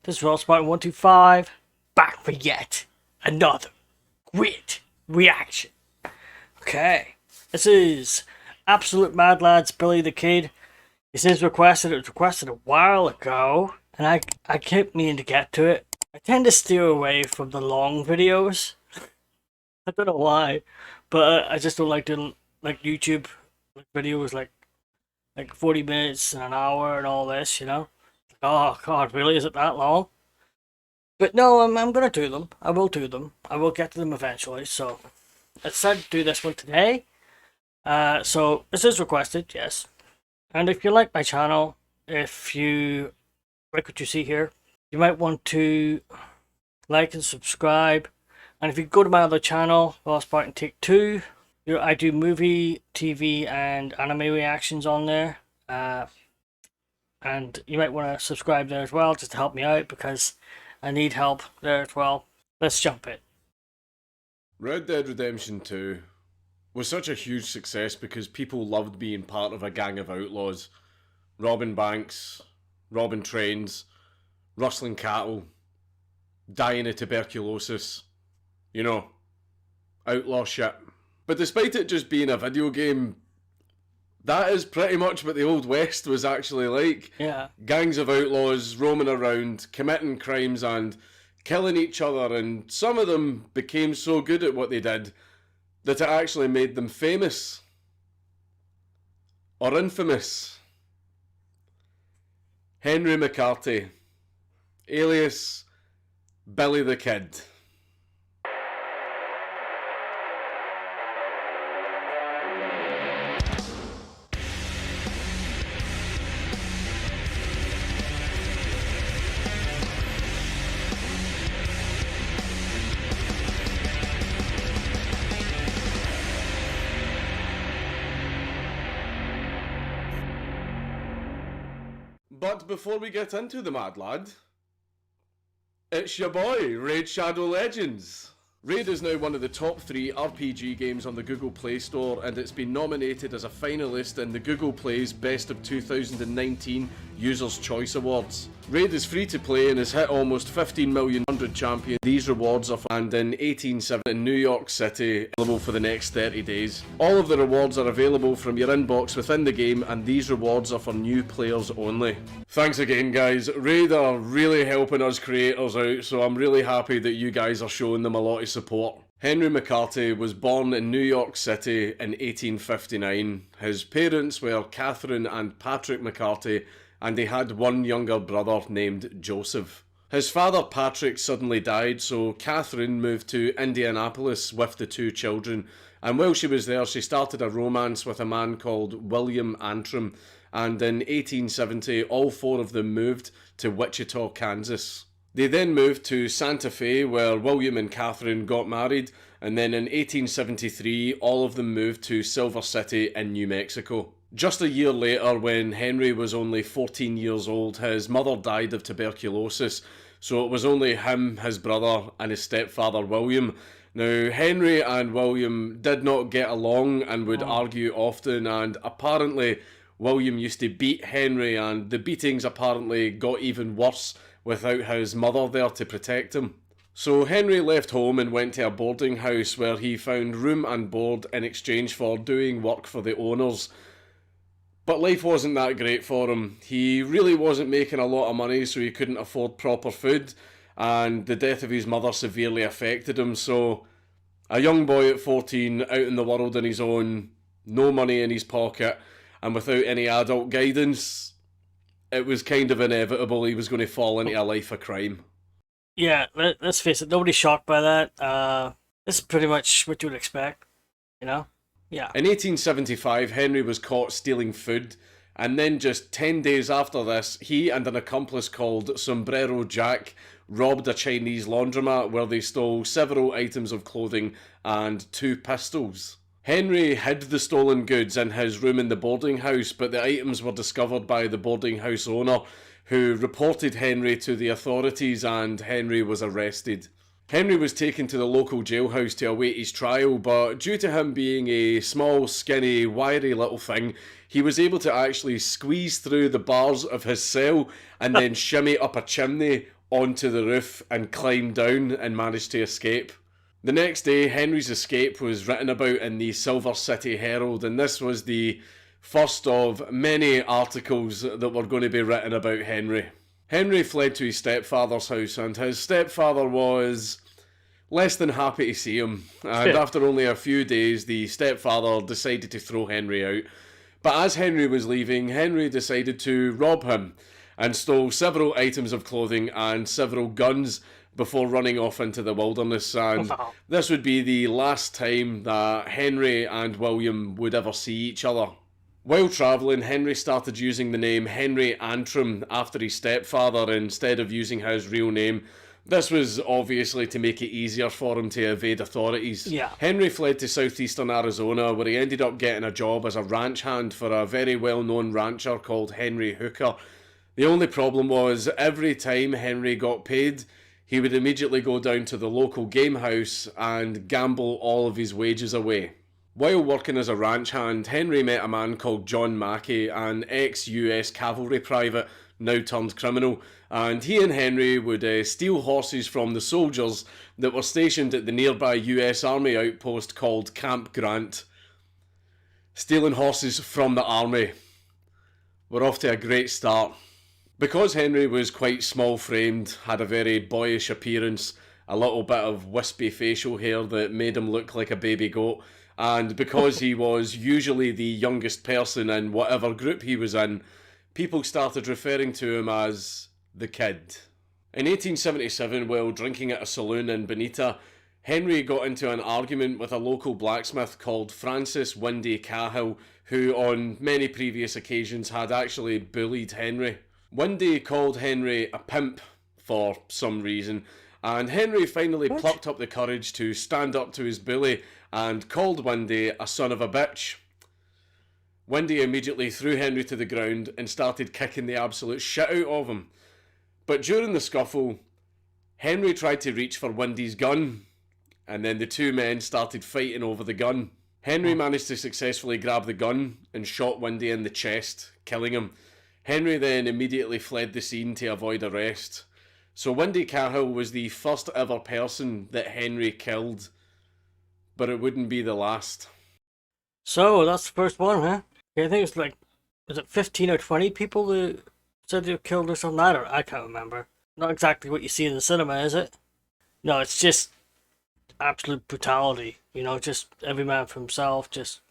This is Rollspartan125, back for yet another great reaction. Okay, this is Absolute Mad Lads Billy the Kid. It was requested a while ago, and I kept meaning to get to it. I tend to steer away from the long videos. I don't know why, but I just don't like doing like YouTube videos like 40 minutes and an hour and all this, you know? Oh god, really? Is it that long? But no, I'm gonna do them. I will do them. I will get to them eventually. So I decided to do this one today. So this is requested, yes. And if you like my channel, if you like what you see here, you might want to like and subscribe. And if you go to my other channel, Lost Spartan Take 2, I do movie, TV, and anime reactions on there. And you might want to subscribe there as well, just to help me out, because I need help there as well. Let's jump in. Red Dead Redemption 2 was such a huge success because people loved being part of a gang of outlaws. Robbing banks, robbing trains, rustling cattle, dying of tuberculosis. You know, outlaw shit. But despite it just being a video game, that is pretty much what the Old West was actually like. Yeah. Gangs of outlaws roaming around, committing crimes and killing each other, and some of them became so good at what they did that it actually made them famous. Or infamous. Henry McCarthy, alias Billy the Kid. But before we get into the Mad Lad, it's your boy, Raid Shadow Legends. Raid is now one of the top 3 RPG games on the Google Play Store, and it's been nominated as a finalist in the Google Play's Best of 2019 Users' Choice Awards. Raid is free to play and has hit almost 15 million champions. These rewards are found in 1870 in New York City, available for the next 30 days. All of the rewards are available from your inbox within the game, and these rewards are for new players only. Thanks again, guys. Raid are really helping us creators out, so I'm really happy that you guys are showing them a lot of support. Henry McCarthy was born in New York City in 1859. His parents were Catherine and Patrick McCarthy, and he had one younger brother named Joseph. His father Patrick suddenly died, so Catherine moved to Indianapolis with the 2 children, and while she was there she started a romance with a man called William Antrim, and in 1870 all 4 of them moved to Wichita, Kansas. They then moved to Santa Fe, where William and Catherine got married, and then in 1873 all of them moved to Silver City in New Mexico. Just a year later, when Henry was only 14 years old, his mother died of tuberculosis, so it was only him, his brother, and his stepfather William. Now, Henry and William did not get along and would argue often, and apparently William used to beat Henry, and the beatings apparently got even worse without his mother there to protect him. So Henry left home and went to a boarding house where he found room and board in exchange for doing work for the owners. But life wasn't that great for him. He really wasn't making a lot of money, so he couldn't afford proper food, and the death of his mother severely affected him. So a young boy at 14, out in the world on his own, no money in his pocket, and without any adult guidance, it was kind of inevitable he was going to fall into a life of crime. Yeah, let's face it, nobody's shocked by that. This is pretty much what you would expect, you know? Yeah. In 1875, Henry was caught stealing food, and then just 10 days after this, he and an accomplice called Sombrero Jack robbed a Chinese laundromat where they stole several items of clothing and 2 pistols. Henry hid the stolen goods in his room in the boarding house, but the items were discovered by the boarding house owner, who reported Henry to the authorities, and Henry was arrested. Henry was taken to the local jailhouse to await his trial, but due to him being a small, skinny, wiry little thing, he was able to actually squeeze through the bars of his cell and then shimmy up a chimney onto the roof and climbed down and managed to escape. The next day, Henry's escape was written about in the Silver City Herald, and this was the first of many articles that were going to be written about Henry. Henry fled to his stepfather's house, and his stepfather was less than happy to see him. And after only a few days, the stepfather decided to throw Henry out. But as Henry was leaving, Henry decided to rob him and stole several items of clothing and several guns before running off into the wilderness. And this would be the last time that Henry and William would ever see each other. While travelling, Henry started using the name Henry Antrim after his stepfather instead of using his real name. This was obviously to make it easier for him to evade authorities. Yeah. Henry fled to southeastern Arizona, where he ended up getting a job as a ranch hand for a very well-known rancher called Henry Hooker. The only problem was, every time Henry got paid, he would immediately go down to the local game house and gamble all of his wages away. While working as a ranch hand, Henry met a man called John Mackey, an ex-US cavalry private, now turned criminal, and he and Henry would steal horses from the soldiers that were stationed at the nearby US Army outpost called Camp Grant. Stealing horses from the army. We're off to a great start. Because Henry was quite small-framed, had a very boyish appearance, a little bit of wispy facial hair that made him look like a baby goat, and because he was usually the youngest person in whatever group he was in, people started referring to him as the Kid. In 1877, while drinking at a saloon in Bonita, Henry got into an argument with a local blacksmith called Francis Windy Cahill, who on many previous occasions had actually bullied Henry. Windy called Henry a pimp for some reason, and Henry finally plucked up the courage to stand up to his bully and called Windy a son of a bitch. Windy immediately threw Henry to the ground and started kicking the absolute shit out of him. But during the scuffle, Henry tried to reach for Windy's gun, and then the two men started fighting over the gun. Henry managed to successfully grab the gun and shot Windy in the chest, killing him. Henry then immediately fled the scene to avoid arrest. So Windy Cahill was the first ever person that Henry killed, but it wouldn't be the last. So that's the first one, huh? I think it's like, was it 15 or 20 people that said they were killed or something? I can't remember. Not exactly what you see in the cinema, is it? No, it's just absolute brutality. You know, just every man for himself, just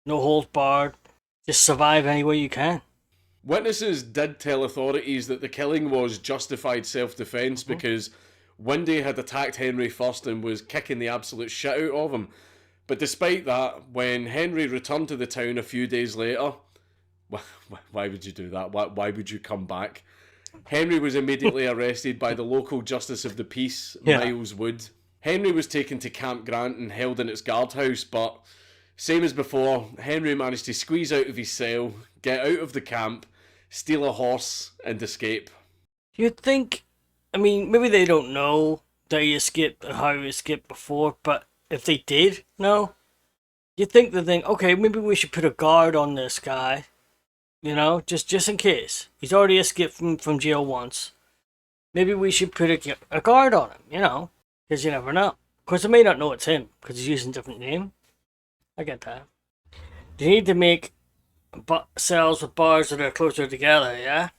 no holds barred. Just survive any way you can. Witnesses did tell authorities that the killing was justified self-defense because Windy had attacked Henry first and was kicking the absolute shit out of him. But despite that, when Henry returned to the town a few days later, why would you do that? Why would you come back? Henry was immediately arrested by the local Justice of the Peace, Miles Wood. Henry was taken to Camp Grant and held in its guardhouse, but same as before, Henry managed to squeeze out of his cell, get out of the camp, steal a horse, and escape. You'd think, I mean, maybe they don't know that he escaped or how he escaped before, but if they did know, you'd think they'd think, okay, maybe we should put a guard on this guy, you know, just in case. He's already escaped from jail once. Maybe we should put a guard on him, you know, because you never know. Of course, they may not know it's him, because he's using a different name. I get that. You need to make cells with bars that are closer together, yeah?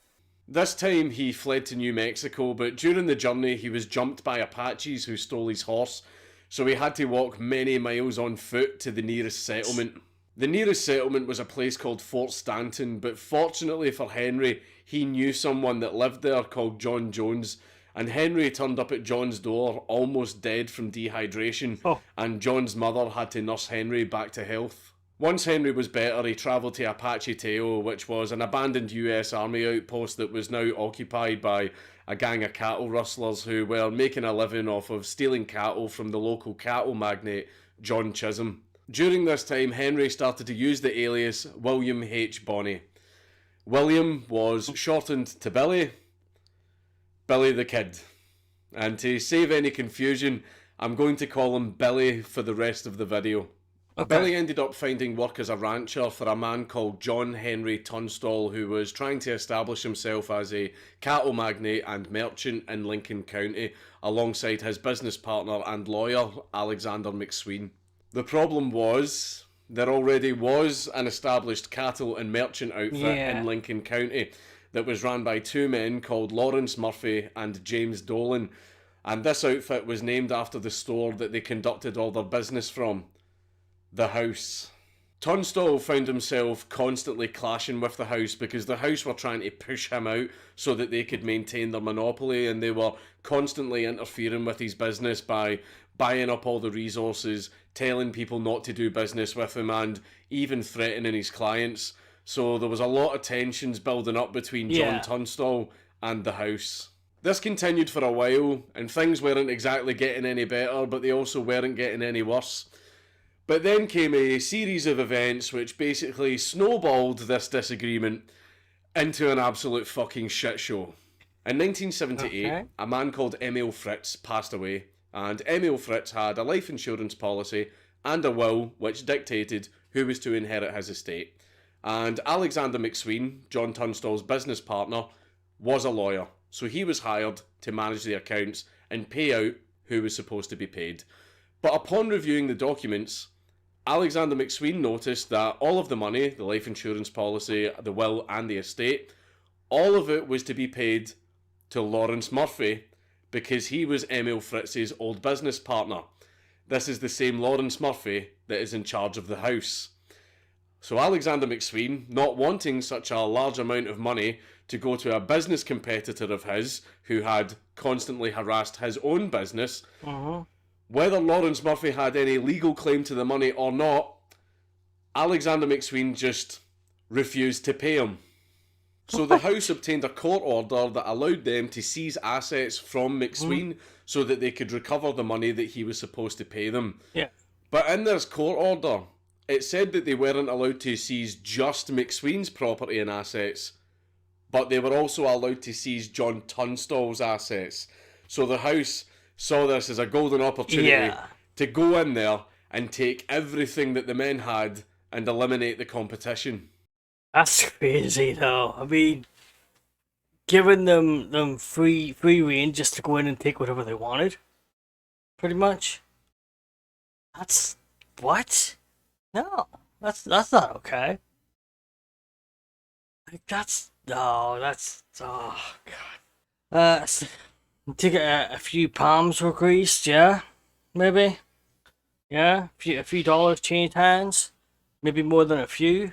This time he fled to New Mexico, but during the journey he was jumped by Apaches who stole his horse, so he had to walk many miles on foot to the nearest settlement. The nearest settlement was a place called Fort Stanton, but fortunately for Henry, he knew someone that lived there called John Jones, and Henry turned up at John's door almost dead from dehydration, and John's mother had to nurse Henry back to health. Once Henry was better, he travelled to Apache Tejo, which was an abandoned US Army outpost that was now occupied by a gang of cattle rustlers who were making a living off of stealing cattle from the local cattle magnate, John Chisholm. During this time, Henry started to use the alias William H. Bonney. William was shortened to Billy the Kid. And to save any confusion, I'm going to call him Billy for the rest of the video. Okay. Billy ended up finding work as a rancher for a man called John Henry Tunstall, who was trying to establish himself as a cattle magnate and merchant in Lincoln County, alongside his business partner and lawyer, Alexander McSween. The problem was, there already was an established cattle and merchant outfit in Yeah. Lincoln County that was run by two men called Lawrence Murphy and James Dolan, and this outfit was named after the store that they conducted all their business from, the House. Tunstall found himself constantly clashing with the House because the House were trying to push him out so that they could maintain their monopoly, and they were constantly interfering with his business by buying up all the resources, telling people not to do business with him, and even threatening his clients. So there was a lot of tensions building up between John Yeah. Tunstall and the House. This continued for a while, and things weren't exactly getting any better, but they also weren't getting any worse. But then came a series of events which basically snowballed this disagreement into an absolute fucking shit show. In 1978, Okay. a man called Emil Fritz passed away, and Emil Fritz had a life insurance policy and a will which dictated who was to inherit his estate. And Alexander McSween, John Tunstall's business partner, was a lawyer, so he was hired to manage the accounts and pay out who was supposed to be paid. But upon reviewing the documents, Alexander McSween noticed that all of the money, the life insurance policy, the will, and the estate, all of it was to be paid to Lawrence Murphy because he was Emil Fritz's old business partner. This is the same Lawrence Murphy that is in charge of the House. So Alexander McSween, not wanting such a large amount of money to go to a business competitor of his who had constantly harassed his own business, whether Lawrence Murphy had any legal claim to the money or not, Alexander McSween just refused to pay him. So the House obtained a court order that allowed them to seize assets from McSween so that they could recover the money that he was supposed to pay them. Yeah. But in this court order, it said that they weren't allowed to seize just McSween's property and assets, but they were also allowed to seize John Tunstall's assets. So the House saw this as a golden opportunity to go in there and take everything that the men had and eliminate the competition. That's crazy, though. I mean, giving them free reign just to go in and take whatever they wanted, pretty much. That's what? No, that's not okay. Like that's oh god. Take a few palms were greased, yeah, maybe, yeah, a few dollars changed hands, maybe more than a few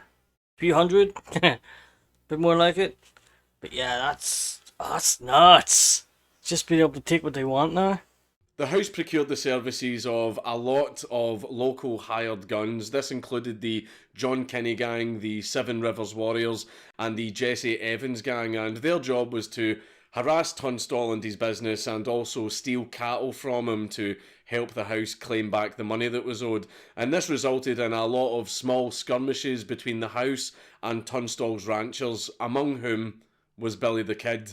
hundred, bit more like it. But yeah, that's nuts. Just being able to take what they want now. The House procured the services of a lot of local hired guns. This included the John Kinney Gang, the Seven Rivers Warriors, and the Jesse Evans Gang, and their job was to harass Tunstall and his business and also steal cattle from him to help the House claim back the money that was owed. And this resulted in a lot of small skirmishes between the House and Tunstall's ranchers, among whom was Billy the Kid.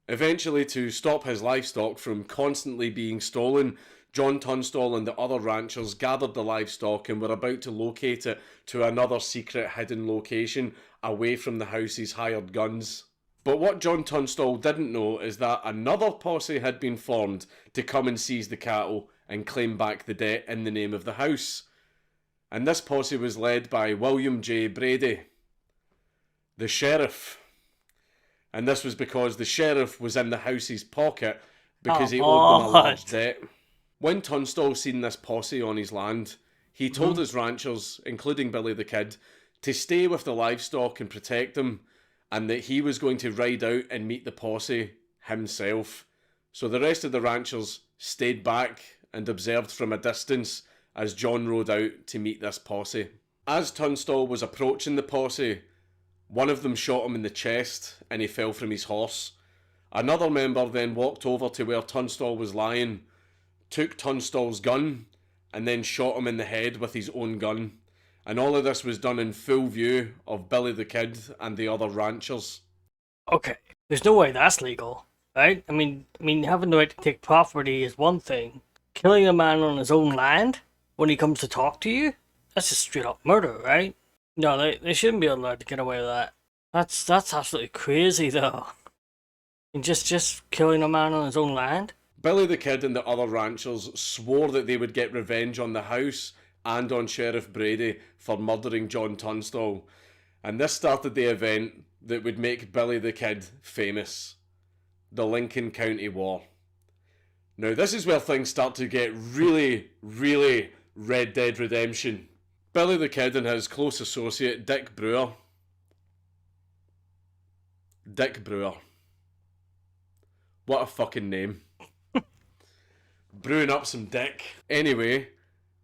Eventually, to stop his livestock from constantly being stolen, John Tunstall and the other ranchers gathered the livestock and were about to locate it to another secret hidden location away from the House's hired guns. But what John Tunstall didn't know is that another posse had been formed to come and seize the cattle and claim back the debt in the name of the House. And this posse was led by William J. Brady, the sheriff. And this was because the sheriff was in the House's pocket because he owed them a large debt. When Tunstall seen this posse on his land, he told his ranchers, including Billy the Kid, to stay with the livestock and protect them, and that he was going to ride out and meet the posse himself. So the rest of the ranchers stayed back and observed from a distance as John rode out to meet this posse. As Tunstall was approaching the posse, one of them shot him in the chest and he fell from his horse. Another member then walked over to where Tunstall was lying, took Tunstall's gun, and then shot him in the head with his own gun. And all of this was done in full view of Billy the Kid and the other ranchers. Okay, there's no way that's legal, right? I mean, having the right to take property is one thing. Killing a man on his own land when he comes to talk to you, That's just straight up murder, right? No, they shouldn't be allowed to get away with that. That's absolutely crazy, though. And just killing a man on his own land. Billy the Kid and the other ranchers swore that they would get revenge on the house and on Sheriff Brady for murdering John Tunstall. And this started the event that would make Billy the Kid famous. The Lincoln County War. Now this is where things start to get really, really Red Dead Redemption. Billy the Kid and his close associate Dick Brewer. Dick Brewer. What a fucking name. Brewing up some dick. Anyway,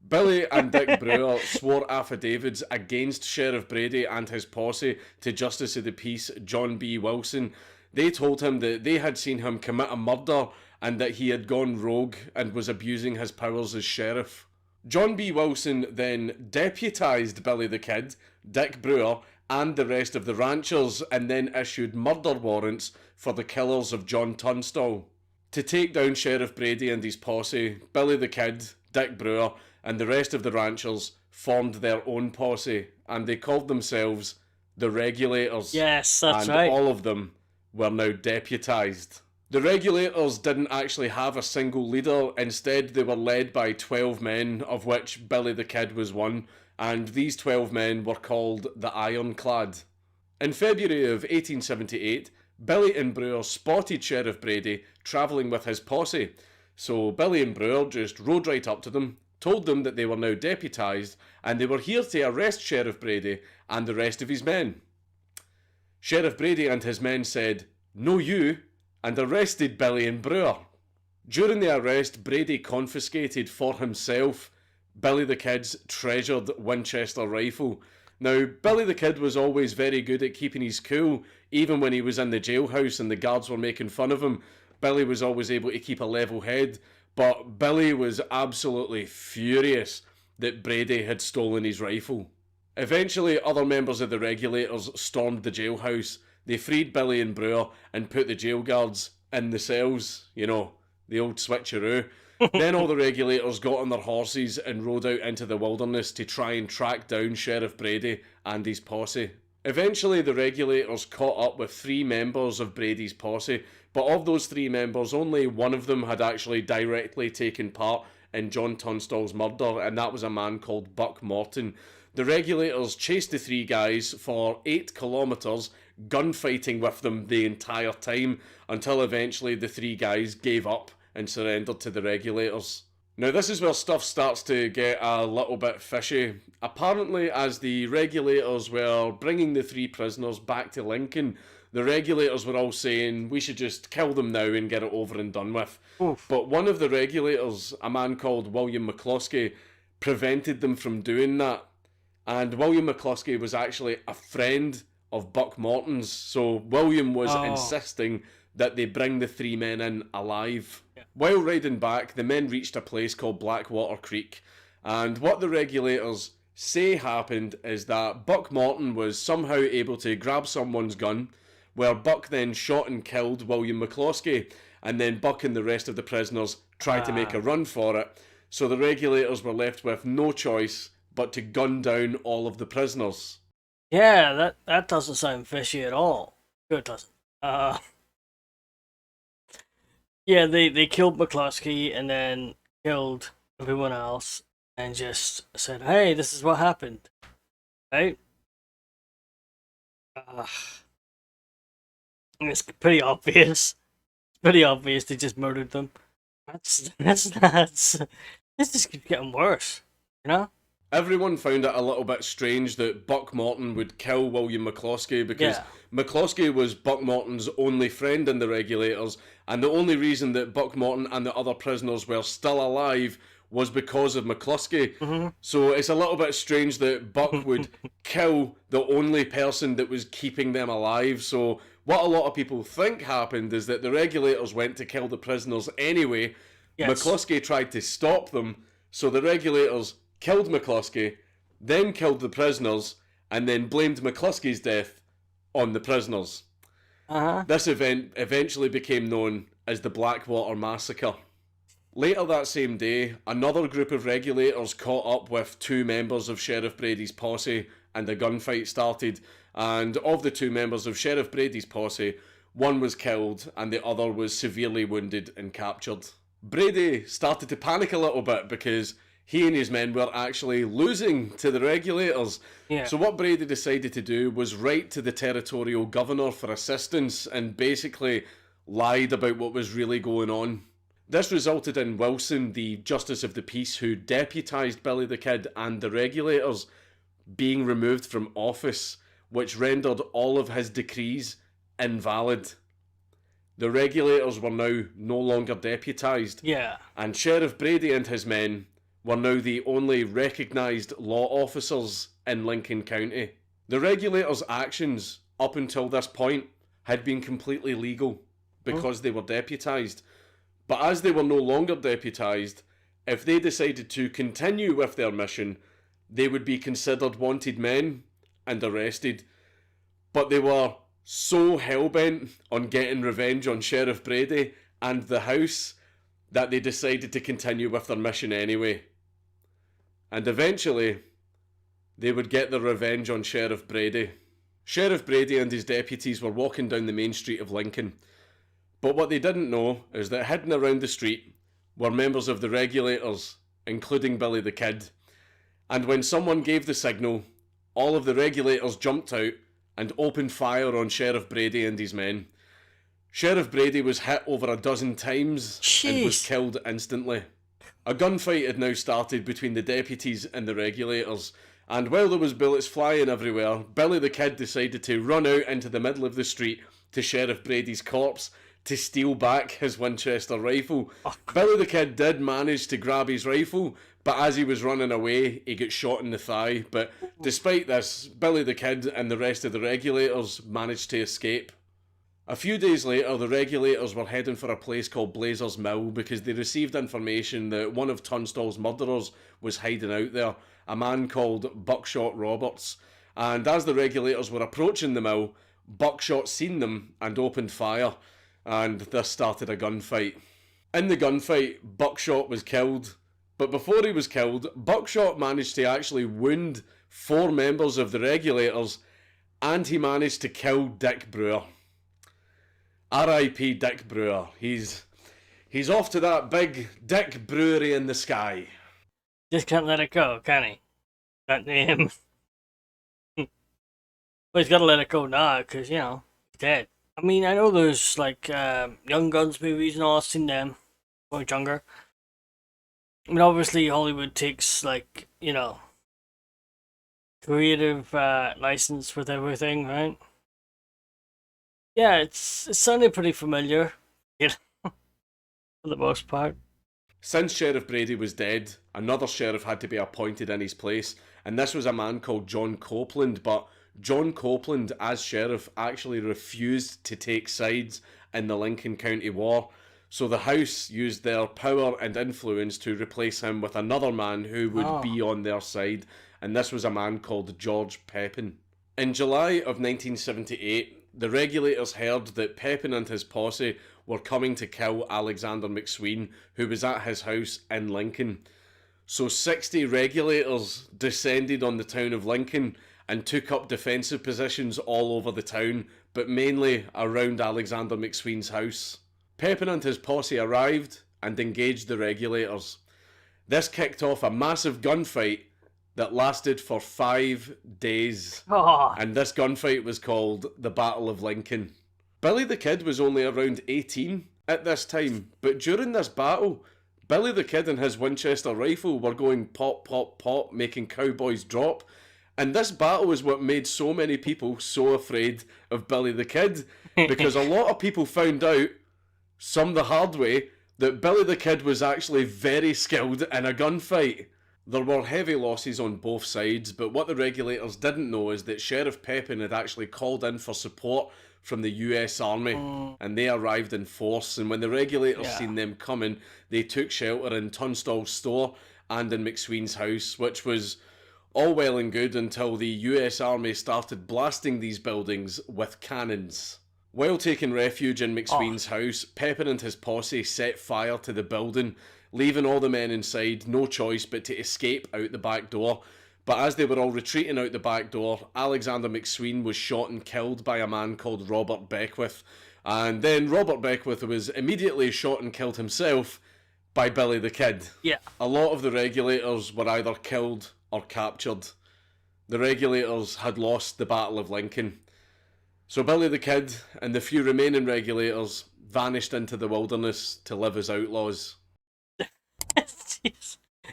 Billy and Dick Brewer swore affidavits against Sheriff Brady and his posse to Justice of the Peace John B. Wilson. They told him that they had seen him commit a murder and that he had gone rogue and was abusing his powers as sheriff. John B. Wilson then deputised Billy the Kid, Dick Brewer, and the rest of the ranchers and then issued murder warrants for the killers of John Tunstall. To take down Sheriff Brady and his posse, Billy the Kid, Dick Brewer, and the rest of the ranchers formed their own posse, and they called themselves the Regulators. Yes, that's and right. all of them were now deputised. The Regulators didn't actually have a single leader, instead they were led by 12 men, of which Billy the Kid was one, and these 12 men were called the Ironclad. In February of 1878, Billy and Brewer spotted Sheriff Brady travelling with his posse, so Billy and Brewer just rode right up to them, told them that they were now deputised and they were here to arrest Sheriff Brady and the rest of his men. Sheriff Brady and his men said, "No you," and arrested Billy and Brewer. During the arrest, Brady confiscated for himself Billy the Kid's treasured Winchester rifle. Now, Billy the Kid was always very good at keeping his cool, even when he was in the jailhouse and the guards were making fun of him. Billy was always able to keep a level head, but Billy was absolutely furious that Brady had stolen his rifle. Eventually, other members of the Regulators stormed the jailhouse. They freed Billy and Brewer and put the jail guards in the cells, you know, the old switcheroo. Then all the Regulators got on their horses and rode out into the wilderness to try and track down Sheriff Brady and his posse. Eventually, the Regulators caught up with 3 members of Brady's posse, but of those 3 members, only one of them had actually directly taken part in John Tunstall's murder, and that was a man called Buck Morton. The Regulators chased the 3 guys for 8 kilometres, gunfighting with them the entire time, until eventually the 3 guys gave up and surrendered to the Regulators. Now this is where stuff starts to get a little bit fishy. Apparently, as the Regulators were bringing the 3 prisoners back to Lincoln, the Regulators were all saying, we should just kill them now and get it over and done with. Oof. But one of the Regulators, a man called William McCloskey, prevented them from doing that. And William McCloskey was actually a friend of Buck Morton's, so William was insisting that they bring the 3 men in alive. Yeah. While riding back, the men reached a place called Blackwater Creek, and what the Regulators say happened is that Buck Morton was somehow able to grab someone's gun, where Buck then shot and killed William McCloskey, and then Buck and the rest of the prisoners tried to make a run for it, so the Regulators were left with no choice but to gun down all of the prisoners. Yeah, that doesn't sound fishy at all. No, it doesn't. Yeah, they killed McCloskey and then killed everyone else and just said, hey, this is what happened. Right? It's pretty obvious. It's pretty obvious they just murdered them. This just keeps getting worse, you know? Everyone found it a little bit strange that Buck Morton would kill William McCloskey because McCloskey was Buck Morton's only friend in the Regulators, and the only reason that Buck Morton and the other prisoners were still alive was because of McCloskey. Mm-hmm. So it's a little bit strange that Buck would kill the only person that was keeping them alive. So what a lot of people think happened is that the Regulators went to kill the prisoners anyway. Yes. McCloskey tried to stop them, so the Regulators killed McCloskey, then killed the prisoners, and then blamed McCloskey's death on the prisoners. This event eventually became known as the Blackwater Massacre. Later that same day, another group of regulators caught up with two members of Sheriff Brady's posse and a gunfight started. And of the two members of Sheriff Brady's posse, one was killed and the other was severely wounded and captured. Brady started to panic a little bit because he and his men were actually losing to the regulators. Yeah. So what Brady decided to do was write to the territorial governor for assistance and basically lied about what was really going on. This resulted in Wilson, the Justice of the Peace, who deputised Billy the Kid and the regulators, being removed from office, which rendered all of his decrees invalid. The regulators were now no longer deputised, Yeah. and Sheriff Brady and his men were now the only recognised law officers in Lincoln County. The regulators' actions up until this point had been completely legal because they were deputised. But as they were no longer deputised, if they decided to continue with their mission, they would be considered wanted men and arrested. But they were so hell-bent on getting revenge on Sheriff Brady and the house that they decided to continue with their mission anyway. And eventually, they would get their revenge on Sheriff Brady. Sheriff Brady and his deputies were walking down the main street of Lincoln. But what they didn't know is that hidden around the street were members of the regulators, including Billy the Kid. And when someone gave the signal, all of the regulators jumped out and opened fire on Sheriff Brady and his men. Sheriff Brady was hit over a dozen times and was killed instantly. A gunfight had now started between the deputies and the regulators, and while there was bullets flying everywhere, Billy the Kid decided to run out into the middle of the street to Sheriff Brady's corpse to steal back his Winchester rifle. Billy the Kid did manage to grab his rifle, but as he was running away, he got shot in the thigh. But despite this, Billy the Kid and the rest of the regulators managed to escape. A few days later, the regulators were heading for a place called Blazer's Mill because they received information that one of Tunstall's murderers was hiding out there, a man called Buckshot Roberts. And as the regulators were approaching the mill, Buckshot seen them and opened fire, and this started a gunfight. In the gunfight, Buckshot was killed, but before he was killed, Buckshot managed to actually wound 4 members of the regulators, and he managed to kill Dick Brewer. R.I.P. Dick Brewer. He's off to that big Dick Brewery in the sky. Just can't let it go, can he? That name. Well, he's got to let it go now, because, you know, he's dead. I mean, I know there's, like, Young Guns movies and all, I've seen them when I was younger. I mean, obviously, Hollywood takes, like, you know, creative license with everything, right? Yeah, it sounded pretty familiar, you know, for the most part. Since Sheriff Brady was dead, another sheriff had to be appointed in his place, and this was a man called John Copeland, but John Copeland, as sheriff, actually refused to take sides in the Lincoln County War, so the House used their power and influence to replace him with another man who would be on their side, and this was a man called George Pepin. In July of 1978, the regulators heard that Pepin and his posse were coming to kill Alexander McSween, who was at his house in Lincoln. So 60 regulators descended on the town of Lincoln and took up defensive positions all over the town, but mainly around Alexander McSween's house. Pepin and his posse arrived and engaged the regulators. This kicked off a massive gunfight that lasted for 5 days. And this gunfight was called the Battle of Lincoln. Billy the Kid was only around 18 at this time, but during this battle, Billy the Kid and his Winchester rifle were going pop, pop, pop, making cowboys drop. And this battle is what made so many people so afraid of Billy the Kid, because a lot of people found out, some the hard way, that Billy the Kid was actually very skilled in a gunfight. There were heavy losses on both sides, but what the regulators didn't know is that Sheriff Pepin had actually called in for support from the US Army, and they arrived in force, and when the regulators seen them coming, they took shelter in Tunstall's store and in McSween's house, which was all well and good until the US Army started blasting these buildings with cannons. While taking refuge in McSween's house, Pepper and his posse set fire to the building, leaving all the men inside no choice but to escape out the back door. But as they were all retreating out the back door, Alexander McSween was shot and killed by a man called Robert Beckwith. And then Robert Beckwith was immediately shot and killed himself by Billy the Kid. Yeah. A lot of the regulators were either killed or captured. The regulators had lost the Battle of Lincoln. So Billy the Kid and the few remaining regulators vanished into the wilderness to live as outlaws.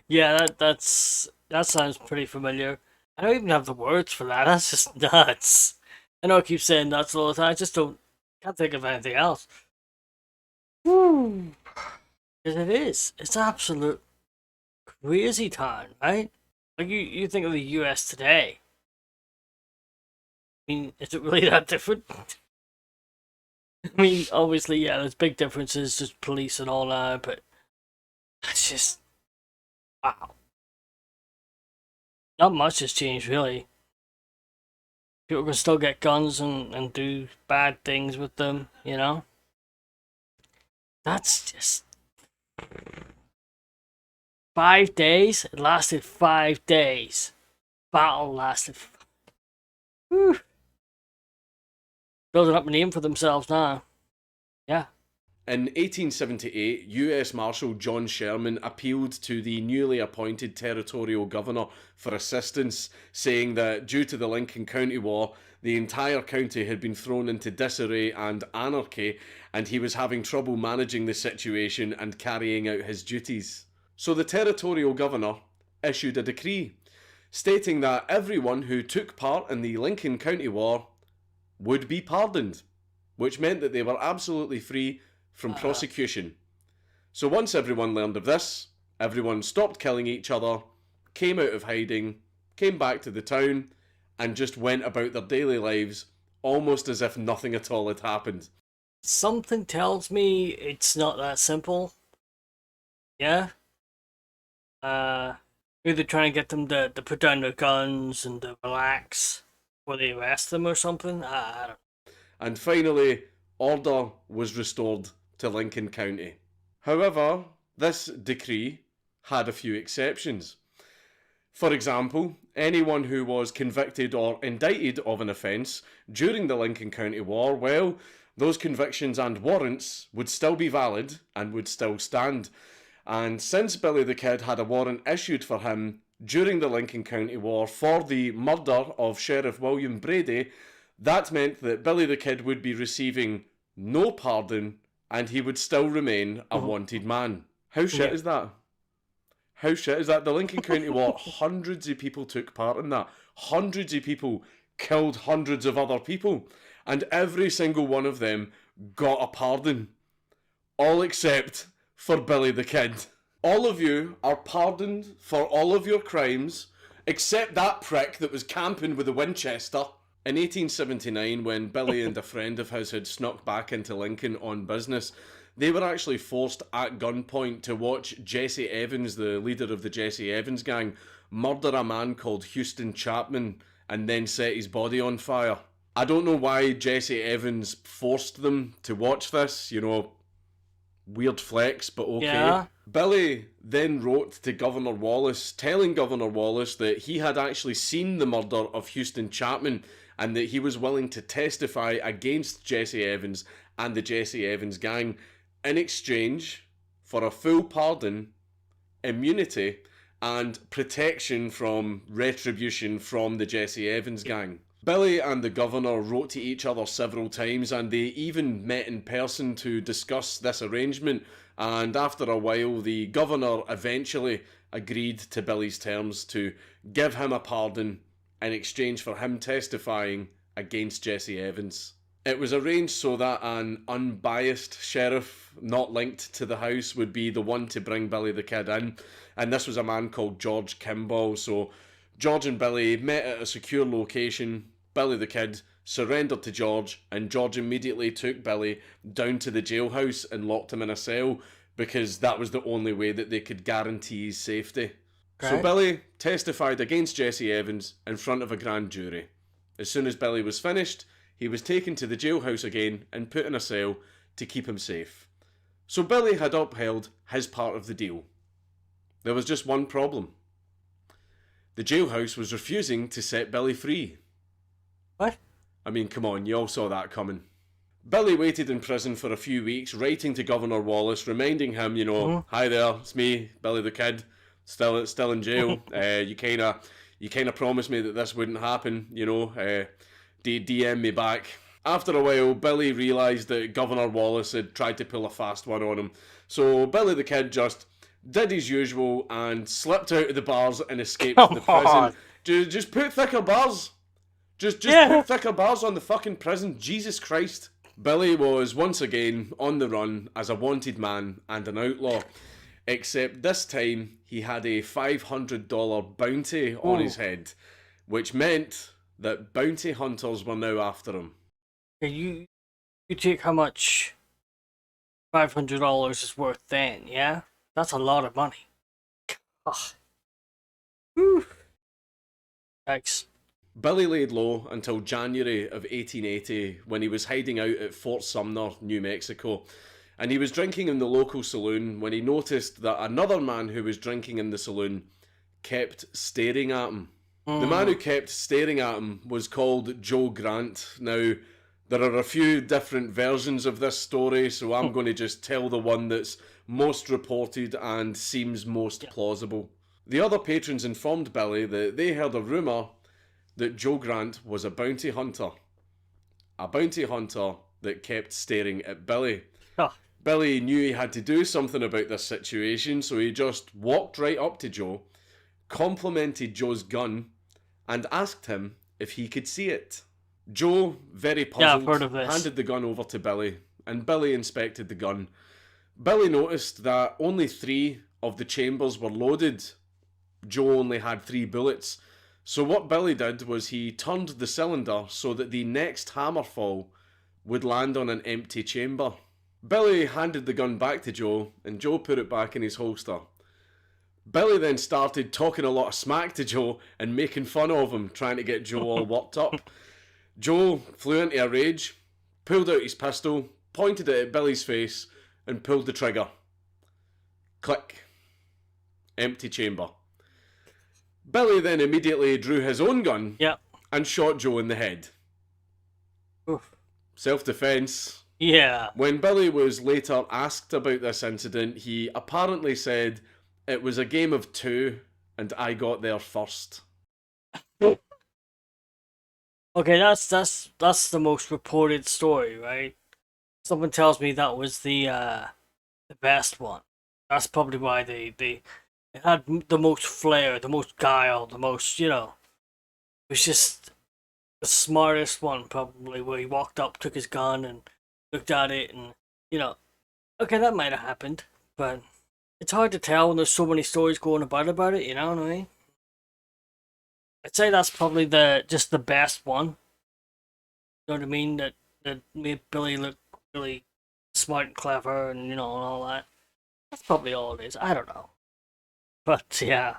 Yeah, that sounds pretty familiar. I don't even have the words for that. That's just nuts. I know I keep saying nuts all the time. I just can't think of anything else. Woo. Because it is. It's absolute crazy time, right? Like you think of the US today. I mean, is it really that different? I mean, obviously, yeah, there's big differences, just police and all that, but it's just, wow. Not much has changed, really. People can still get guns and do bad things with them, you know? That's just 5 days? It lasted 5 days. Battle lasted. Whew. Building up a name for themselves now. Yeah. In 1878, US Marshal John Sherman appealed to the newly appointed territorial governor for assistance, saying that due to the Lincoln County War, the entire county had been thrown into disarray and anarchy, and he was having trouble managing the situation and carrying out his duties. So the territorial governor issued a decree stating that everyone who took part in the Lincoln County War would be pardoned, which meant that they were absolutely free from prosecution. So once everyone learned of this, everyone stopped killing each other, came out of hiding, came back to the town, and just went about their daily lives almost as if nothing at all had happened. Something tells me it's not that simple. Yeah? Either trying to get them to put down their guns and to relax before they arrest them or something. I don't know. And finally, order was restored to Lincoln County. However, this decree had a few exceptions. For example, anyone who was convicted or indicted of an offence during the Lincoln County War, well, those convictions and warrants would still be valid and would still stand. And since Billy the Kid had a warrant issued for him during the Lincoln County War for the murder of Sheriff William Brady, that meant that Billy the Kid would be receiving no pardon and he would still remain a wanted man. How shit is that? How shit is that? The Lincoln County War, hundreds of people took part in that. Hundreds of people killed hundreds of other people. And every single one of them got a pardon. All except for Billy the Kid. All of you are pardoned for all of your crimes, except that prick that was camping with a Winchester. In 1879, when Billy and a friend of his had snuck back into Lincoln on business, they were actually forced at gunpoint to watch Jesse Evans, the leader of the Jesse Evans gang, murder a man called Houston Chapman and then set his body on fire. I don't know why Jesse Evans forced them to watch this, you know, weird flex, but okay. Yeah. Billy then wrote to Governor Wallace, telling Governor Wallace that he had actually seen the murder of Houston Chapman and that he was willing to testify against Jesse Evans and the Jesse Evans gang in exchange for a full pardon, immunity, and protection from retribution from the Jesse Evans gang. Billy and the governor wrote to each other several times, and they even met in person to discuss this arrangement, and after a while the governor eventually agreed to Billy's terms to give him a pardon in exchange for him testifying against Jesse Evans. It was arranged so that an unbiased sheriff not linked to the house would be the one to bring Billy the Kid in, and this was a man called George Kimball. So George and Billy met at a secure location. Billy the Kid surrendered to George, and George immediately took Billy down to the jailhouse and locked him in a cell because that was the only way that they could guarantee his safety. Okay. So Billy testified against Jesse Evans in front of a grand jury. As soon as Billy was finished, he was taken to the jailhouse again and put in a cell to keep him safe. So Billy had upheld his part of the deal. There was just one problem. The jailhouse was refusing to set Billy free. What? I mean, come on, you all saw that coming. Billy waited in prison for a few weeks, writing to Governor Wallace, reminding him, hi there, it's me, Billy the Kid, still in jail. You kind of promised me that this wouldn't happen, DM me back. After a while, Billy realised that Governor Wallace had tried to pull a fast one on him, so Billy the Kid just did his usual and slipped out of the bars and escaped the prison. Just put thicker bars. Just put thicker bars on the fucking prison. Jesus Christ. Billy was once again on the run as a wanted man and an outlaw. Except this time he had a $500 bounty on his head, which meant that bounty hunters were now after him. You take how much $500 is worth then, yeah? That's a lot of money. Ugh. Whew. Thanks. Billy laid low until January of 1880 when he was hiding out at Fort Sumner, New Mexico, and he was drinking in the local saloon when he noticed that another man who was drinking in the saloon kept staring at him. The man who kept staring at him was called Joe Grant. Now, there are a few different versions of this story, so I'm going to just tell the one that's most reported and seems most plausible. The other patrons informed Billy that they heard a rumour that Joe Grant was a bounty hunter. A bounty hunter that kept staring at Billy. Huh. Billy knew he had to do something about this situation, so he just walked right up to Joe, complimented Joe's gun, and asked him if he could see it. Joe, very puzzled, I've heard of this. handed the gun over to Billy, and Billy inspected the gun. Billy noticed that only 3 of the chambers were loaded. Joe only had 3 bullets. So what Billy did was he turned the cylinder so that the next hammerfall would land on an empty chamber. Billy handed the gun back to Joe, and Joe put it back in his holster. Billy then started talking a lot of smack to Joe and making fun of him, trying to get Joe all worked up. Joe flew into a rage, pulled out his pistol, pointed it at Billy's face, and pulled the trigger. Click. Empty chamber. Billy then immediately drew his own gun and shot Joe in the head. Oof. Self-defense. Yeah. When Billy was later asked about this incident, he apparently said, "It was a game of 2 and I got there first." Okay, that's the most reported story, right? Someone tells me that was the best one. That's probably why they had the most flair, the most guile, the most, it was just the smartest one probably, where he walked up, took his gun and looked at it and, okay, that might have happened, but it's hard to tell when there's so many stories going about it, you know what I mean? I'd say that's probably just the best one. You know what I mean? That made Billy look really smart and clever and, and all that. That's probably all it is. I don't know. But, yeah.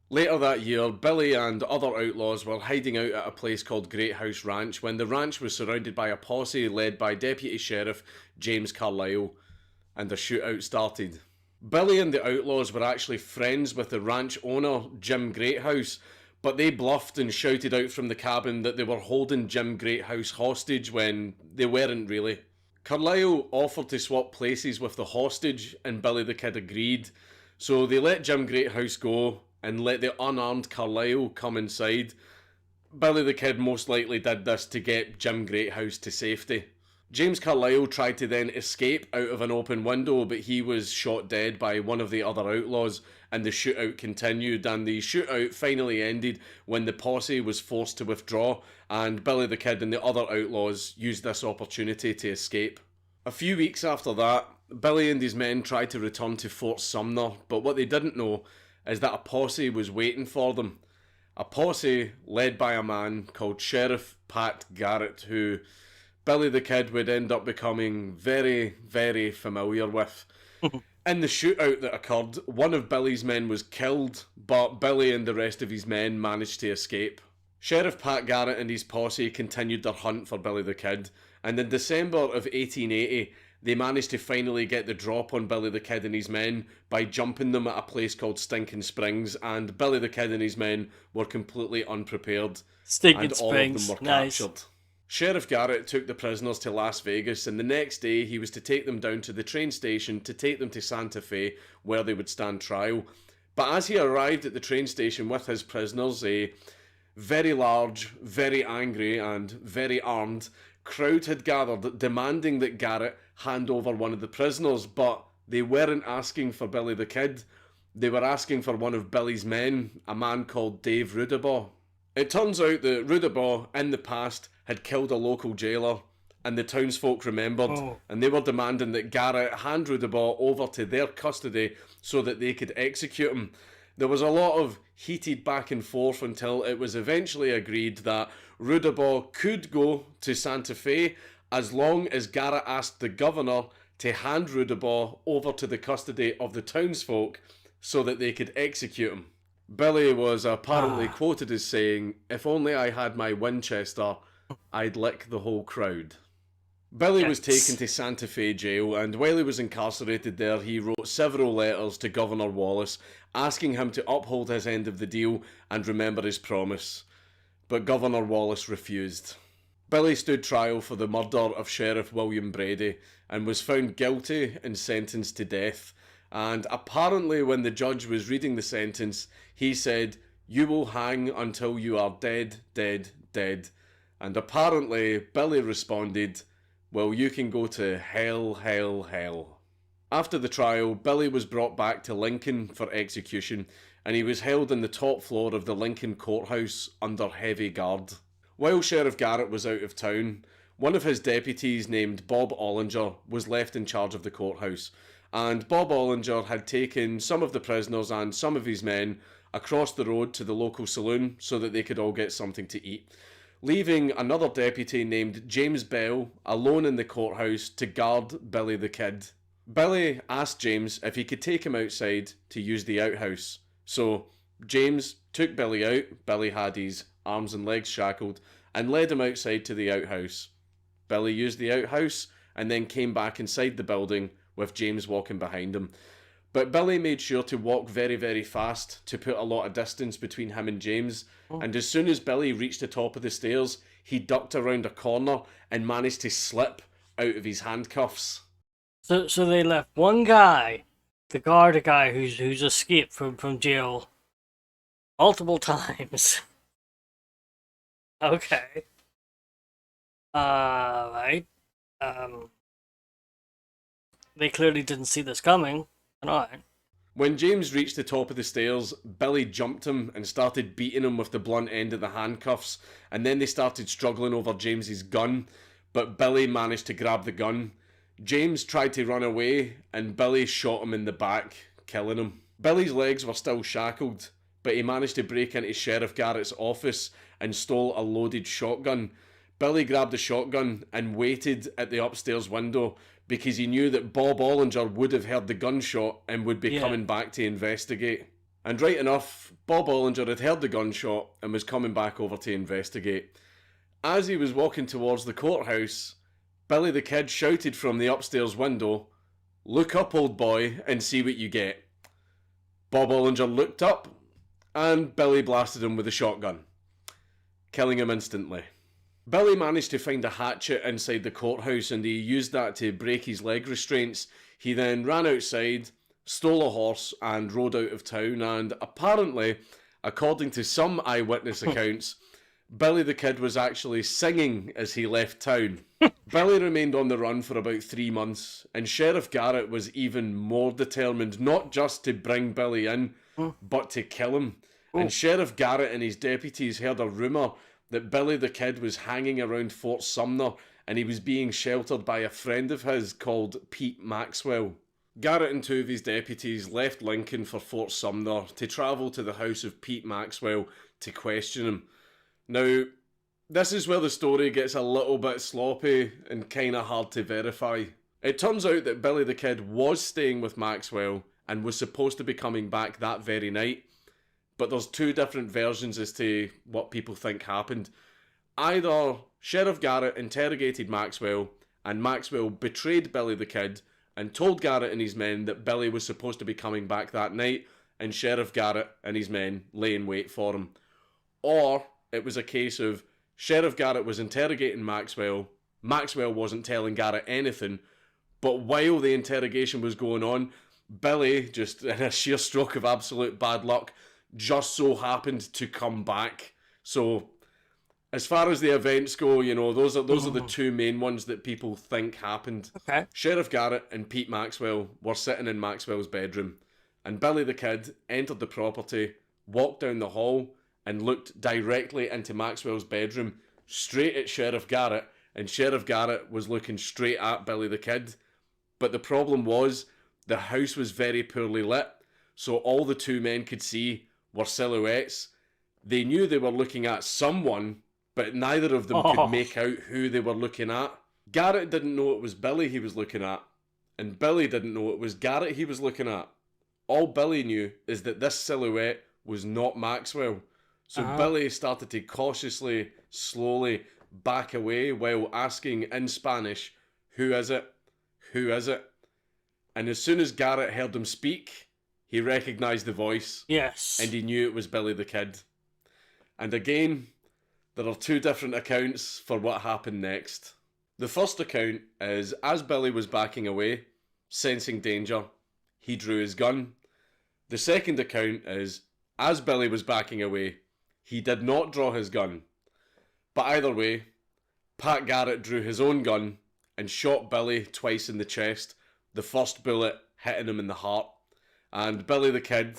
Later that year, Billy and other outlaws were hiding out at a place called Great House Ranch when the ranch was surrounded by a posse led by Deputy Sheriff James Carlisle, and a shootout started. Billy and the outlaws were actually friends with the ranch owner, Jim Greathouse, but they bluffed and shouted out from the cabin that they were holding Jim Greathouse hostage when they weren't really. Carlisle offered to swap places with the hostage, and Billy the Kid agreed, so they let Jim Greathouse go and let the unarmed Carlisle come inside. Billy the Kid most likely did this to get Jim Greathouse to safety. James Carlisle tried to then escape out of an open window, but he was shot dead by one of the other outlaws, and the shootout continued, and the shootout finally ended when the posse was forced to withdraw, and Billy the Kid and the other outlaws used this opportunity to escape. A few weeks after that, Billy and his men tried to return to Fort Sumner, but what they didn't know is that a posse was waiting for them. A posse led by a man called Sheriff Pat Garrett, who Billy the Kid would end up becoming very, very familiar with. In the shootout that occurred, one of Billy's men was killed, but Billy and the rest of his men managed to escape. Sheriff Pat Garrett and his posse continued their hunt for Billy the Kid, and in December of 1880, they managed to finally get the drop on Billy the Kid and his men by jumping them at a place called Stinking Springs, and Billy the Kid and his men were completely unprepared, Stinking and all of them Springs. were Nice. captured. Sheriff Garrett took the prisoners to Las Vegas, and the next day he was to take them down to the train station to take them to Santa Fe, where they would stand trial. But as he arrived at the train station with his prisoners, a very large, very angry, and very armed crowd had gathered demanding that Garrett hand over one of the prisoners, but they weren't asking for Billy the Kid. They were asking for one of Billy's men, a man called Dave Rudabaugh. It turns out that Rudabaugh, in the past, had killed a local jailer, and the townsfolk remembered, and they were demanding that Garrett hand Rudabaugh over to their custody so that they could execute him. There was a lot of heated back and forth until it was eventually agreed that Rudabaugh could go to Santa Fe as long as Garrett asked the governor to hand Rudabaugh over to the custody of the townsfolk so that they could execute him. Billy was apparently quoted as saying, "If only I had my Winchester, I'd lick the whole crowd." Billy was taken to Santa Fe jail, and while he was incarcerated there, he wrote several letters to Governor Wallace asking him to uphold his end of the deal and remember his promise. But Governor Wallace refused. Billy stood trial for the murder of Sheriff William Brady and was found guilty and sentenced to death. And apparently when the judge was reading the sentence, he said, "You will hang until you are dead, dead, dead." And apparently Billy responded, "Well, you can go to hell, hell, hell." After the trial, Billy was brought back to Lincoln for execution, and he was held in the top floor of the Lincoln courthouse under heavy guard. While Sheriff Garrett was out of town, one of his deputies named Bob Ollinger was left in charge of the courthouse, and Bob Ollinger had taken some of the prisoners and some of his men across the road to the local saloon so that they could all get something to eat, leaving another deputy named James Bell alone in the courthouse to guard Billy the Kid. Billy asked James if he could take him outside to use the outhouse. So James took Billy out, Billy had his arms and legs shackled, and led him outside to the outhouse. Billy used the outhouse and then came back inside the building with James walking behind him. But Billy made sure to walk very, very fast to put a lot of distance between him and James. And as soon as Billy reached the top of the stairs, he ducked around a corner and managed to slip out of his handcuffs. So they left one guy, the guy who's escaped from jail multiple times. Okay. Right. They clearly didn't see this coming. Alright. When James reached the top of the stairs, Billy jumped him and started beating him with the blunt end of the handcuffs, and then they started struggling over James's gun, but Billy managed to grab the gun. James tried to run away, and Billy shot him in the back, killing him. Billy's legs were still shackled, but he managed to break into Sheriff Garrett's office and stole a loaded shotgun. Billy grabbed the shotgun and waited at the upstairs window because he knew that Bob Ollinger would have heard the gunshot and would be coming back to investigate. And right enough, Bob Ollinger had heard the gunshot and was coming back over to investigate. As he was walking towards the courthouse, Billy the Kid shouted from the upstairs window, "Look up, old boy, and see what you get." Bob Ollinger looked up, and Billy blasted him with a shotgun, killing him instantly. Billy managed to find a hatchet inside the courthouse, and he used that to break his leg restraints. He then ran outside, stole a horse, and rode out of town, and apparently, according to some eyewitness accounts, Billy the Kid was actually singing as he left town. Billy remained on the run for about 3 months, and Sheriff Garrett was even more determined not just to bring Billy in, but to kill him. And Sheriff Garrett and his deputies heard a rumour that Billy the Kid was hanging around Fort Sumner, and he was being sheltered by a friend of his called Pete Maxwell. Garrett and 2 of his deputies left Lincoln for Fort Sumner to travel to the house of Pete Maxwell to question him. Now, this is where the story gets a little bit sloppy and kinda hard to verify. It turns out that Billy the Kid was staying with Maxwell and was supposed to be coming back that very night, but there's two different versions as to what people think happened. Either Sheriff Garrett interrogated Maxwell, and Maxwell betrayed Billy the Kid and told Garrett and his men that Billy was supposed to be coming back that night, and Sheriff Garrett and his men lay in wait for him. Or it was a case of Sheriff Garrett was interrogating Maxwell, Maxwell wasn't telling Garrett anything, but while the interrogation was going on, Billy, just in a sheer stroke of absolute bad luck, just so happened to come back. So, as far as the events go, you know, those are the two main ones that people think happened. Okay. Sheriff Garrett and Pete Maxwell were sitting in Maxwell's bedroom, and Billy the Kid entered the property, walked down the hall, and looked directly into Maxwell's bedroom, straight at Sheriff Garrett, and Sheriff Garrett was looking straight at Billy the Kid. But the problem was, the house was very poorly lit, so all the two men could see were silhouettes. They knew they were looking at someone, but neither of them could make out who they were looking at. Garrett didn't know it was Billy he was looking at, and Billy didn't know it was Garrett he was looking at. All Billy knew is that this silhouette was not Maxwell. So Billy started to cautiously, slowly back away while asking in Spanish, "Who is it? Who is it?" And as soon as Garrett heard him speak, he recognised the voice. Yes. And he knew it was Billy the Kid. And again, there are two different accounts for what happened next. The first account is, as Billy was backing away, sensing danger, he drew his gun. The second account is, as Billy was backing away, he did not draw his gun. But either way, Pat Garrett drew his own gun and shot Billy twice in the chest, the first bullet hitting him in the heart. And Billy the Kid,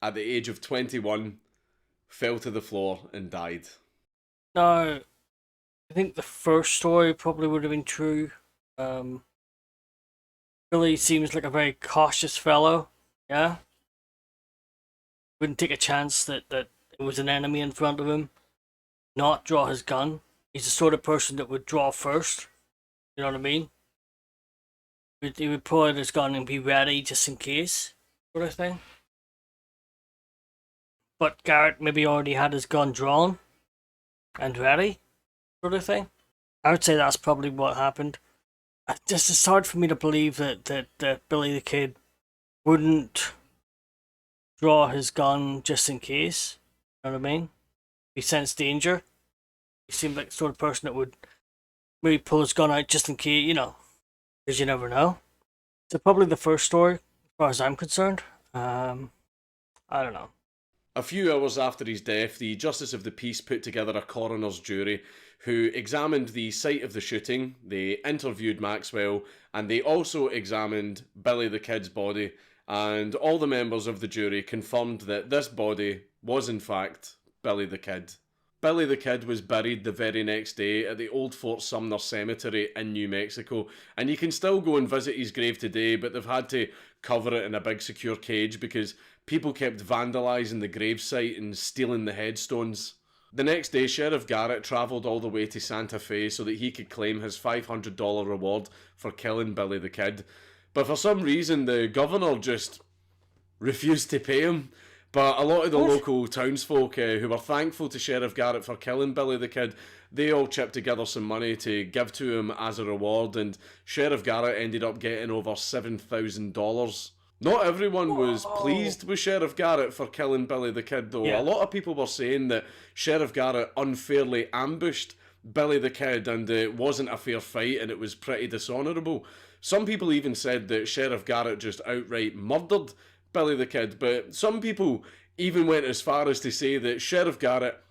at the age of 21, fell to the floor and died. Now, I think the first story probably would have been true. Billy seems like a very cautious fellow, yeah? Wouldn't take a chance that there was an enemy in front of him, not draw his gun. He's the sort of person that would draw first, you know what I mean? He would pull out his gun and be ready just in case, sort of thing. But Garrett maybe already had his gun drawn and ready, sort of thing. I would say that's probably what happened. It's hard for me to believe that Billy the Kid wouldn't draw his gun just in case. You know what I mean? He sensed danger. He seemed like the sort of person that would maybe pull his gun out just in case, you know, because you never know. So probably the first story, as far as I'm concerned. I don't know. A few hours after his death, the Justice of the Peace put together a coroner's jury who examined the site of the shooting, they interviewed Maxwell, and they also examined Billy the Kid's body, and all the members of the jury confirmed that this body was in fact Billy the Kid. Billy the Kid was buried the very next day at the Old Fort Sumner Cemetery in New Mexico, and you can still go and visit his grave today, but they've had to cover it in a big secure cage because people kept vandalising the gravesite and stealing the headstones. The next day, Sheriff Garrett travelled all the way to Santa Fe so that he could claim his $500 reward for killing Billy the Kid. But for some reason, the governor just refused to pay him. But a lot of the local townsfolk who were thankful to Sheriff Garrett for killing Billy the Kid, they all chipped together some money to give to him as a reward, and Sheriff Garrett ended up getting over $7,000. Not everyone was pleased with Sheriff Garrett for killing Billy the Kid, though. Yeah. A lot of people were saying that Sheriff Garrett unfairly ambushed Billy the Kid and it wasn't a fair fight and it was pretty dishonourable. Some people even said that Sheriff Garrett just outright murdered Billy the Kid, but some people even went as far as to say that Sheriff Garrett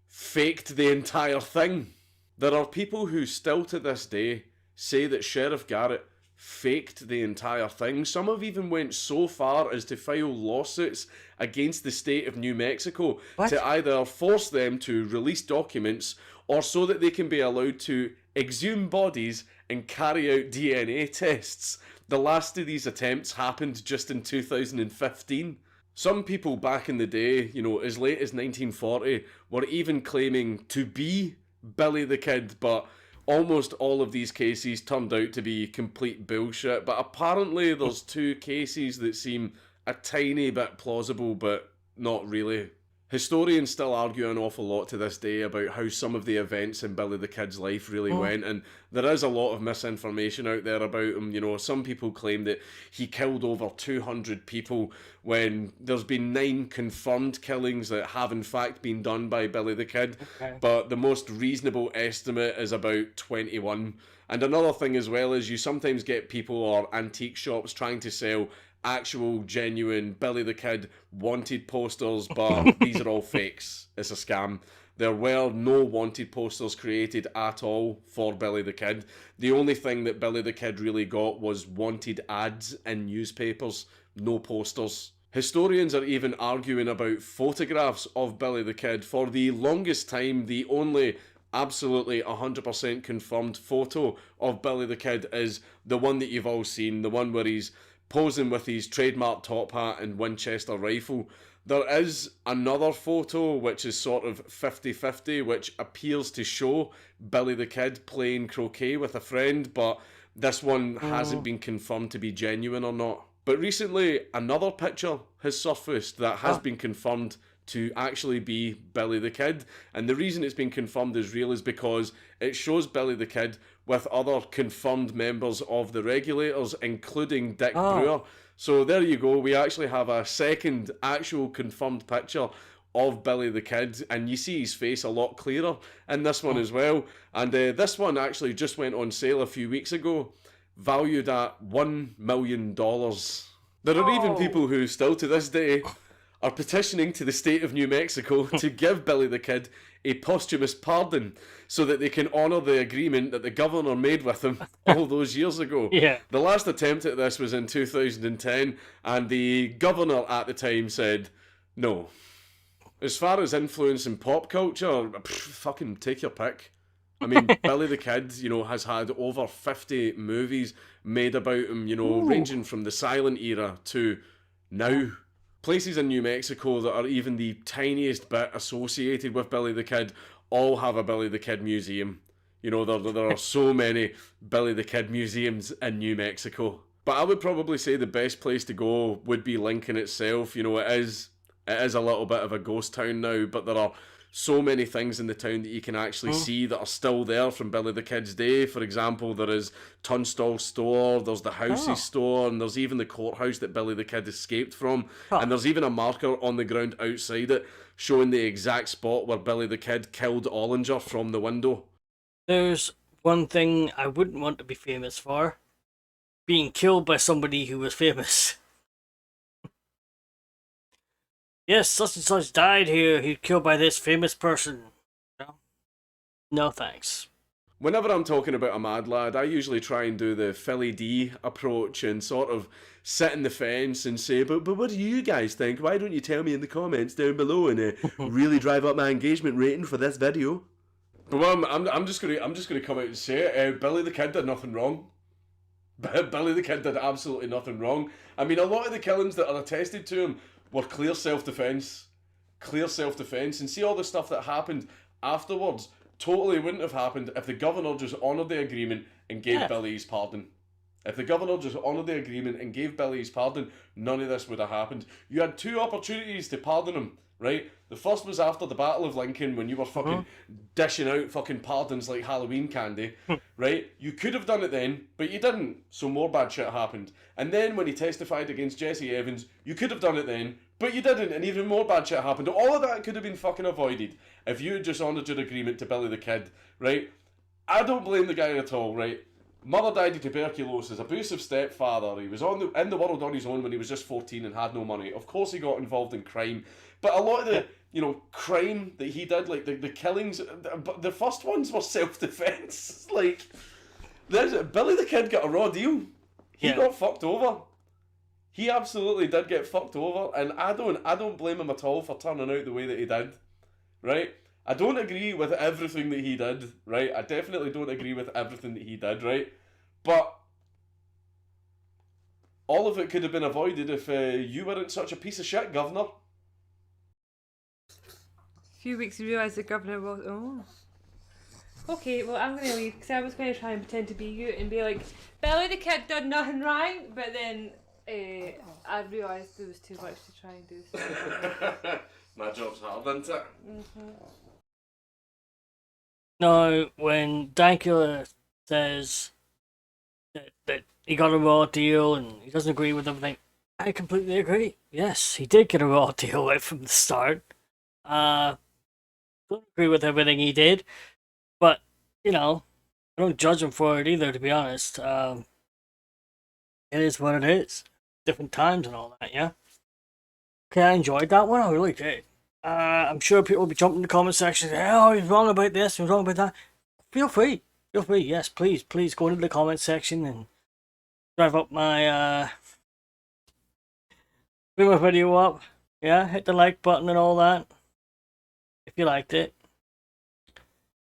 faked the entire thing. There are people who still to this day say that Sheriff Garrett faked the entire thing. Some have even went so far as to file lawsuits against the state of New Mexico to either force them to release documents or so that they can be allowed to exhume bodies and carry out DNA tests. The last of these attempts happened just in 2015. Some people back in the day, you know, as late as 1940, were even claiming to be Billy the Kid, but almost all of these cases turned out to be complete bullshit. But apparently there's two cases that seem a tiny bit plausible, but not really. Historians still argue an awful lot to this day about how some of the events in Billy the Kid's life really went, and there is a lot of misinformation out there about him. You know, some people claim that he killed over 200 people when there's been 9 confirmed killings that have in fact been done by Billy the Kid, but the most reasonable estimate is about 21. And another thing as well is you sometimes get people or antique shops trying to sell actual, genuine Billy the Kid wanted posters, but these are all fakes. It's a scam. There were no wanted posters created at all for Billy the Kid. The only thing that Billy the Kid really got was wanted ads in newspapers, no posters. Historians are even arguing about photographs of Billy the Kid. For the longest time, the only absolutely 100% confirmed photo of Billy the Kid is the one that you've all seen, the one where he's posing with his trademark top hat and Winchester rifle. There is another photo which is sort of 50-50, which appears to show Billy the Kid playing croquet with a friend, but this one hasn't been confirmed to be genuine or not. But recently, another picture has surfaced that has been confirmed to actually be Billy the Kid, and the reason it's been confirmed as real is because it shows Billy the Kid with other confirmed members of the Regulators, including Dick Brewer. So there you go, we actually have a second actual confirmed picture of Billy the Kid, and you see his face a lot clearer in this one as well. And this one actually just went on sale a few weeks ago, valued at $1 million. There are even people who still to this day are petitioning to the state of New Mexico to give Billy the Kid a posthumous pardon so that they can honour the agreement that the governor made with him all those years ago. Yeah. The last attempt at this was in 2010, and the governor at the time said, no. As far as influence in pop culture, fucking take your pick. I mean, Billy the Kid, you know, has had over 50 movies made about him, you know, ranging from the silent era to now. Places in New Mexico that are even the tiniest bit associated with Billy the Kid all have a Billy the Kid museum. You know, there are so many Billy the Kid museums in New Mexico. But I would probably say the best place to go would be Lincoln itself. You know, it is a little bit of a ghost town now, but there are so many things in the town that you can actually see that are still there from Billy the Kid's day. For example, there is Tunstall Store, there's the Houses store, and there's even the courthouse that Billy the Kid escaped from. And there's even a marker on the ground outside it showing the exact spot where Billy the Kid killed Ollinger from the window. There's one thing I wouldn't want to be famous for. Being killed by somebody who was famous. Yes, such and such died here. He's killed by this famous person. No thanks. Whenever I'm talking about a mad lad, I usually try and do the Philly D approach and sort of sit in the fence and say, but what do you guys think? Why don't you tell me in the comments down below and really drive up my engagement rating for this video? But well, I'm just gonna come out and say it. Billy the Kid did nothing wrong. Billy the Kid did absolutely nothing wrong. I mean, a lot of the killings that are attested to him were clear self-defence. And see all the stuff that happened afterwards totally wouldn't have happened if the governor just honoured the agreement and gave Billy his pardon. If the governor just honoured the agreement and gave Billy his pardon, none of this would have happened. You had 2 opportunities to pardon him, right? The first was after the Battle of Lincoln when you were fucking dishing out fucking pardons like Halloween candy, right? You could have done it then, but you didn't, so more bad shit happened. And then when he testified against Jesse Evans, you could have done it then, but you didn't, and even more bad shit happened. All of that could have been fucking avoided if you had just honoured your agreement to Billy the Kid, right? I don't blame the guy at all, right? Mother died of tuberculosis, abusive stepfather. He was in the world on his own when he was just 14 and had no money. Of course he got involved in crime. But a lot of the, you know, crime that he did, like the killings, the first ones were self-defence. Like, Billy the Kid got a raw deal. He got fucked over. He absolutely did get fucked over, and I don't blame him at all for turning out the way that he did, right? I don't agree with everything that he did, right? I definitely don't agree with everything that he did, right? But all of it could have been avoided if you weren't such a piece of shit, Governor. A few weeks to realise the governor was... Oh. Okay, well, I'm going to leave, because I was going to try and pretend to be you and be like, Billy the Kid did nothing right, but then I realised there was too much to try and do. So My job's hard, isn't it? No, when Dankula says that he got a raw deal and he doesn't agree with everything, I completely agree. Yes, he did get a raw deal right from the start. Don't agree with everything he did, but you know, I don't judge him for it either. To be honest, it is what it is. Different times and all that. Yeah. Okay, I enjoyed that one. I really did. I'm sure people will be jumping in the comment section saying, "Oh, he's wrong about this. He's wrong about that." Feel free. Feel free. Yes, please go into the comment section and drive up my bring my video up. Yeah, hit the like button and all that. If you liked it.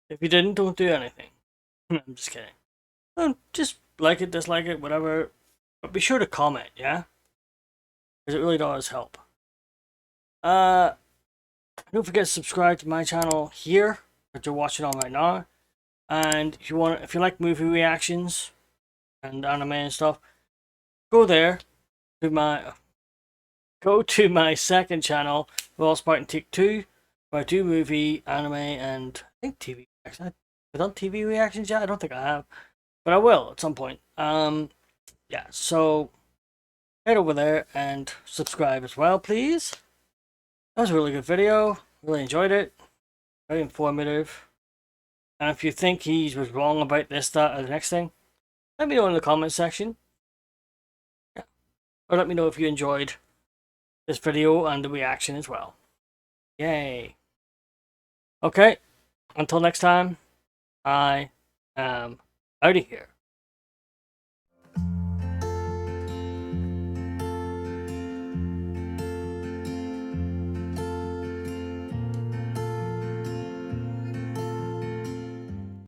If you didn't, don't do anything. I'm just kidding. Just like it, dislike it, whatever. But be sure to comment, yeah? Because it really does help. Don't forget to subscribe to my channel here that you're watching on right now. And if you like movie reactions and anime and stuff, go to my second channel, Raw Spartan Take 2, where I do movie, anime, and I think TV reactions. Have I done TV reactions yet? I don't think I have, but I will at some point. Yeah, so head over there and subscribe as well, please. That was a really good video. Really enjoyed it. Very informative. And if you think he was wrong about this, that, or the next thing, let me know in the comment section. Yeah. Or let me know if you enjoyed this video and the reaction as well. Yay. Okay. Until next time, I am out of here.